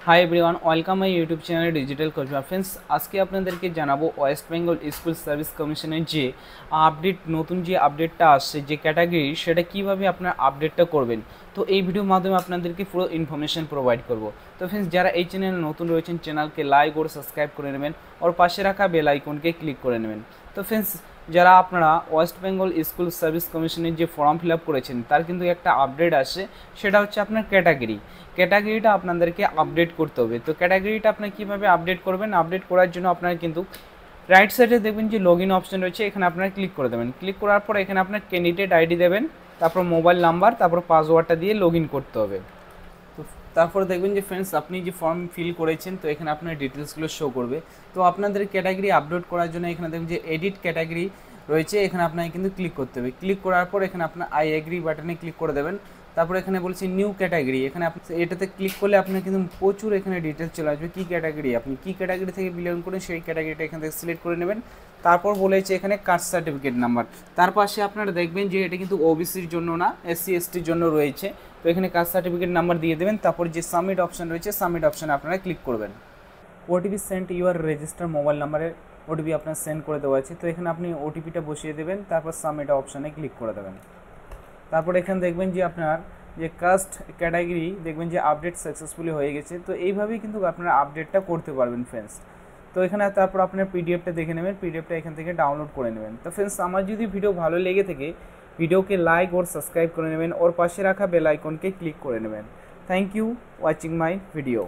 Hi everyone, welcome my YouTube channel digital coach friends. আজকে আপনাদেরকে জানাবো ওয়েস্ট বেঙ্গল স্কুল সার্ভিস কমিশনের যে নতুন যে আপডেটটা আসছে যে ক্যাটাগরি, সেটা কিভাবে আপনার আপডেটটা করবেন। তো এই ভিডিওর মাধ্যমে আপনাদেরকে পুরো ইনফরমেশন প্রোভাইড করব। তো ফ্রেন্ডস, যারা এই চ্যানেলে নতুন রয়েছেন চ্যানেলকে লাইক ও সাবস্ক্রাইব করে নেবেন, ওর পাশে রাখা বেল আইকনকে ক্লিক করে নেবেন। তো ফ্রেন্ডস, যারা আপনারা ওয়েস্ট বেঙ্গল স্কুল সার্ভিস কমিশনের যে ফর্ম ফিল আপ করেছেন তার কিন্তু একটা আপডেট আসে, সেটা হচ্ছে আপনার ক্যাটাগরিটা আপনাদেরকে আপডেট করতে হবে। তো ক্যাটাগরিটা আপনি কীভাবে আপডেট করবেন, আপডেট করার জন্য আপনার কিন্তু রাইট সাইডে দেখবেন যে লগ ইন অপশন রয়েছে, এখানে আপনারা ক্লিক করে দেবেন। ক্লিক করার পর এখানে আপনার ক্যান্ডিডেট আইডি দেবেন, তারপর মোবাইল নাম্বার, তারপর পাসওয়ার্ডটা দিয়ে লগ ইন করতে হবে। তো তারপরে দেখবেন যে ফ্রেন্ডস, আপনি যে ফর্ম ফিল করেছেন তো এখানে আপনার ডিটেলসগুলো শো করবে। তো আপনাদের ক্যাটাগরি আপলোড করার জন্য এখানে দেখবেন যে এডিট ক্যাটাগরি রয়েছে, এখানে আপনাকে কিন্তু ক্লিক করতে হবে। ক্লিক করার পর এখানে আপনার আই এগ্রি বাটনে ক্লিক করে দেবেন। তারপর এখানে বলছি নিউ ক্যাটাগরি, এখানে আপনি এটাতে ক্লিক করলে আপনার কিন্তু প্রচুর এখানে ডিটেলস চলে আসবে। কী ক্যাটাগরি, আপনি কী ক্যাটাগরি থেকে বিলং করেন সেই ক্যাটাগরিটা এখান থেকে সিলেক্ট করে নেবেন। তারপর বলেছে এখানে কাস্ট সার্টিফিকেট নাম্বার, তার পাশে আপনারা দেখবেন যে এটা কিন্তু ওবিসির জন্য না, এসসি এসটির জন্য রয়েছে। তো এখানে কাস্ট সার্টিফিকেট নাম্বার দিয়ে দেবেন। তারপর যে সাবমিট অপশন রয়েছে, সাবমিট অপশানে আপনারা ক্লিক করবেন। OTP send your register mobile নাম্বারের ওটিপি আপনার সেন্ড করে দেওয়া আছে। তো এখানে আপনি ওটিপিটা বসিয়ে দেবেন, তারপর সাবমিট অপশানে ক্লিক করে দেবেন। তারপর এখানে দেখবেন যে আপনার যে কাস্ট ক্যাটাগরি দেখবেন যে আপডেট সাকসেসফুলি হয়ে গেছে। তো এইভাবেই কিন্তু আপনারা আপডেটটা করতে পারবেন ফ্রেন্ডস। তো এখানে তারপর আপনার পিডিএফটা দেখে নেবেন, পিডিএফটা এখান থেকে ডাউনলোড করে নেবেন। তো ফ্রেন্ডস, আমার যদি ভিডিও ভালো লেগে থাকে ভিডিওকে লাইক और সাবস্ক্রাইব করে নেবেন, ওর পাশে রাখা বেল আইকনকে ক্লিক করে নেবেন। Thank you watching my video.